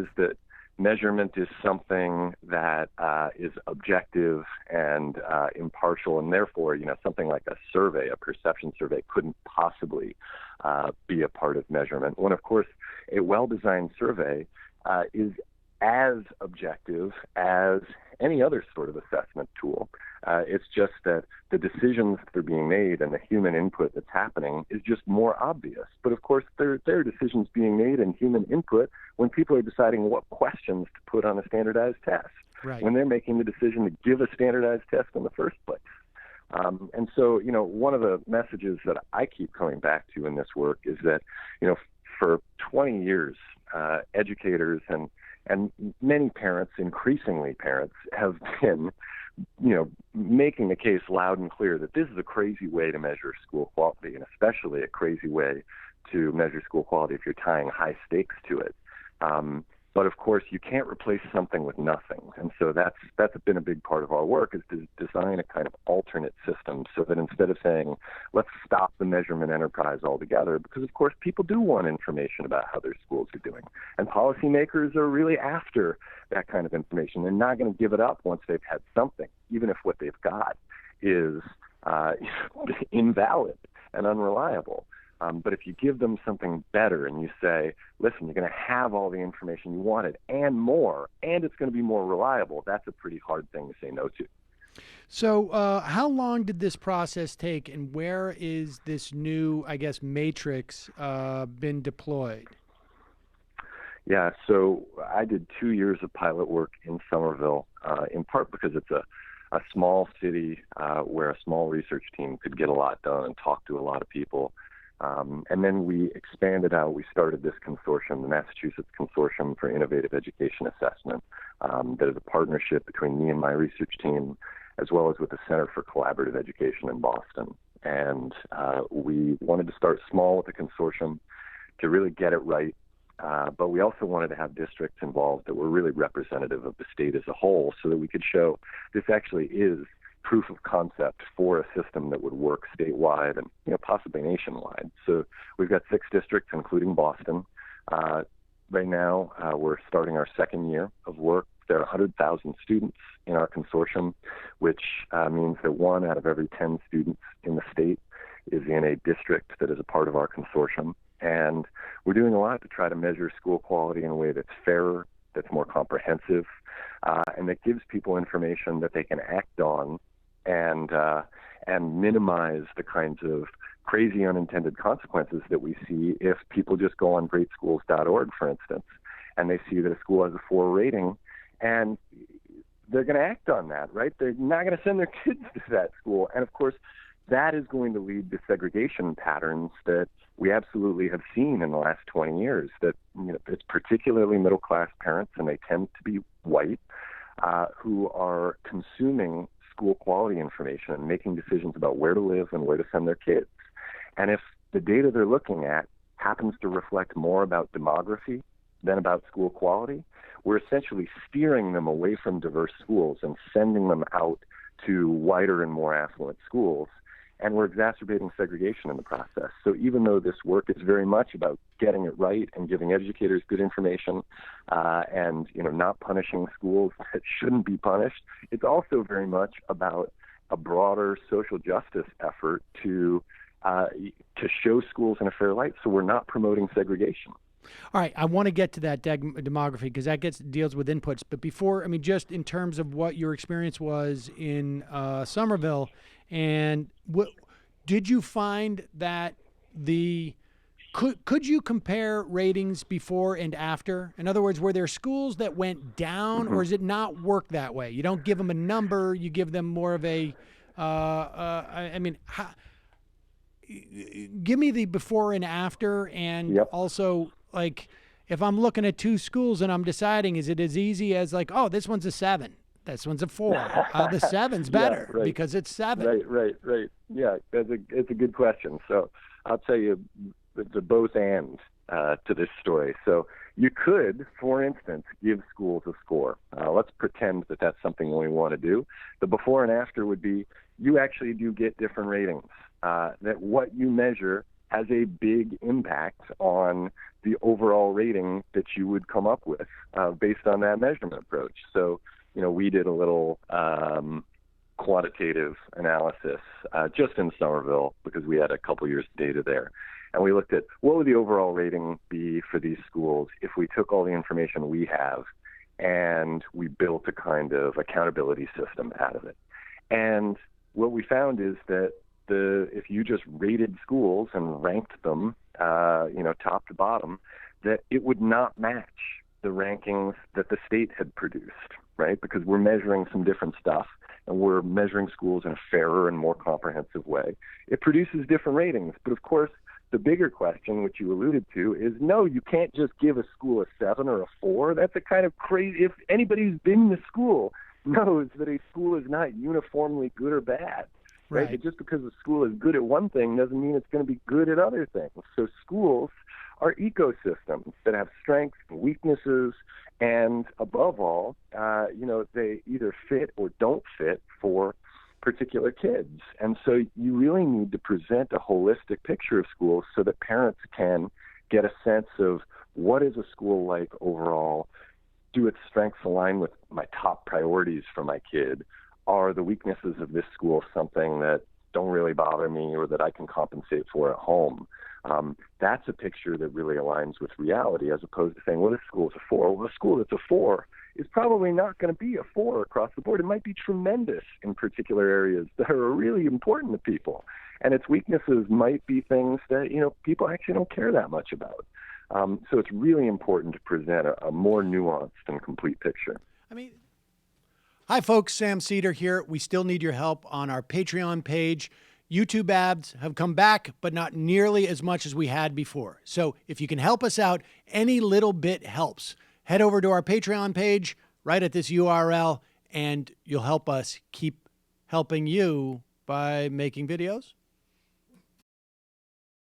is that measurement is something that is objective and impartial, and therefore, something like a survey, a perception survey, couldn't possibly be a part of measurement. When, of course, a well-designed survey is as objective as any other sort of assessment tool. It's just that the decisions that are being made and the human input that's happening is just more obvious. But of course, there are decisions being made and human input when people are deciding what questions to put on a standardized test, right, when they're making the decision to give a standardized test in the first place. And so, one of the messages that I keep coming back to in this work is that, for 20 years, educators and many parents, increasingly parents, have been, making the case loud and clear that this is a crazy way to measure school quality, and especially a crazy way to measure school quality if you're tying high stakes to it. But of course, you can't replace something with nothing, and so that's been a big part of our work, is to design a kind of alternate system so that instead of saying, let's stop the measurement enterprise altogether, because of course people do want information about how their schools are doing, and policymakers are really after that kind of information. They're not going to give it up once they've had something, even if what they've got is invalid and unreliable. But if you give them something better and you say, listen, you're going to have all the information you wanted and more, and it's going to be more reliable, that's a pretty hard thing to say no to. So how long did this process take, and where is this new, matrix been deployed? Yeah, so I did 2 years of pilot work in Somerville, in part because it's a small city where a small research team could get a lot done and talk to a lot of people. And then we expanded out. We started this consortium, the Massachusetts Consortium for Innovative Education Assessment, that is a partnership between me and my research team, as well as with the Center for Collaborative Education in Boston. And we wanted to start small with the consortium to really get it right. But we also wanted to have districts involved that were really representative of the state as a whole, so that we could show this actually is proof of concept for a system that would work statewide and possibly nationwide. So we've got 6 districts, including Boston. Right now, we're starting our second year of work. There are 100,000 students in our consortium, which means that 1 out of every 10 students in the state is in a district that is a part of our consortium. And we're doing a lot to try to measure school quality in a way that's fairer, that's more comprehensive, and that gives people information that they can act on and minimize the kinds of crazy unintended consequences that we see if people just go on greatschools.org, for instance, and they see that a school has a 4 rating, and they're going to act on that, right? They're not going to send their kids to that school. And of course, that is going to lead to segregation patterns that we absolutely have seen in the last 20 years, that it's particularly middle-class parents, and they tend to be white, who are consuming school quality information and making decisions about where to live and where to send their kids. And if the data they're looking at happens to reflect more about demography than about school quality, we're essentially steering them away from diverse schools and sending them out to whiter and more affluent schools. And we're exacerbating segregation in the process. So even though this work is very much about getting it right and giving educators good information, and not punishing schools that shouldn't be punished, it's also very much about a broader social justice effort to show schools in a fair light. So we're not promoting segregation. All right, I want to get to that demography because that deals with inputs. But before, just in terms of what your experience was in Somerville, and did you find that could you compare ratings before and after? In other words, were there schools that went down, or does it not work that way? You don't give them a number; you give them more of a. Give me the before and after, and also, like, if I'm looking at 2 schools and I'm deciding, is it as easy as like, oh, this one's a 7, this one's a 4, the 7's better because it's 7. Right. Yeah, it's a good question. So I'll tell you the both and to this story. So you could, for instance, give schools a score. Let's pretend that that's something we want to do. The before and after would be, you actually do get different ratings. That what you measure has a big impact on the overall rating that you would come up with based on that measurement approach. So, we did a little quantitative analysis just in Somerville because we had a couple years of data there. And we looked at what would the overall rating be for these schools if we took all the information we have and we built a kind of accountability system out of it. And what we found is that if you just rated schools and ranked them, top to bottom, that it would not match the rankings that the state had produced, right? Because we're measuring some different stuff, and we're measuring schools in a fairer and more comprehensive way. It produces different ratings. But of course, the bigger question, which you alluded to, is no, you can't just give a school a 7 or a 4. That's a kind of crazy. If anybody who's been to school knows that a school is not uniformly good or bad. Right? But just because a school is good at one thing doesn't mean it's going to be good at other things. So schools are ecosystems that have strengths and weaknesses, and above all, they either fit or don't fit for particular kids. And so you really need to present a holistic picture of schools so that parents can get a sense of what is a school like overall. Do its strengths align with my top priorities for my kid? Are the weaknesses of this school something that don't really bother me or that I can compensate for at home? That's a picture that really aligns with reality, as opposed to saying, well, this school is a 4. Well, a school that's a 4 is probably not going to be a 4 across the board. It might be tremendous in particular areas that are really important to people. And its weaknesses might be things that, people actually don't care that much about. So it's really important to present a more nuanced and complete picture. Hi, folks. Sam Seder here. We still need your help on our Patreon page. YouTube ads have come back, but not nearly as much as we had before. So if you can help us out, any little bit helps. Head over to our Patreon page right at this URL, and you'll help us keep helping you by making videos